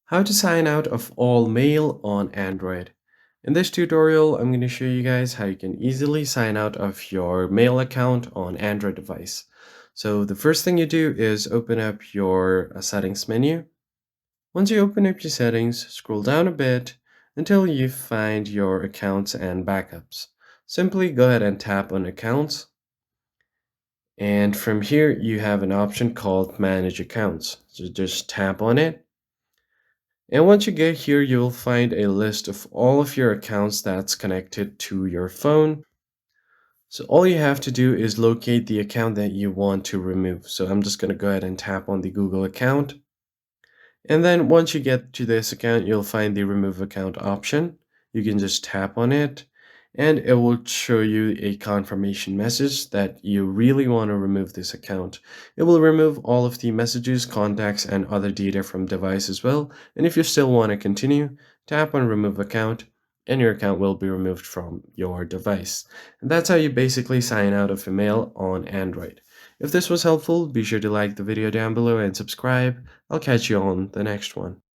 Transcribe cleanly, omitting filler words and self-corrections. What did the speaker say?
How to sign out of all mail on Android. In this tutorial, I'm going to show you guys how you can easily sign out of your mail account on Android device. So the first thing you do is open up your settings menu. Once you open up your settings, scroll down a bit until you find your accounts and backups. Simply go ahead and tap on accounts. And from here, you have an option called manage accounts. So just tap on it. And once you get here, you'll find a list of all of your accounts that's connected to your phone. So all you have to do is locate the account that you want to remove. So I'm just going to go ahead and tap on the Google account. And then once you get to this account, you'll find the remove account option. You can just tap on it and it will show you a confirmation message that you really want to remove this account. It will remove all of the messages, contacts, and other data from device as well. And if you still want to continue, tap on remove account and your account will be removed from your device. And that's how you basically sign out of email on Android. If this was helpful, be sure to like the video down below and subscribe. I'll catch you on the next one.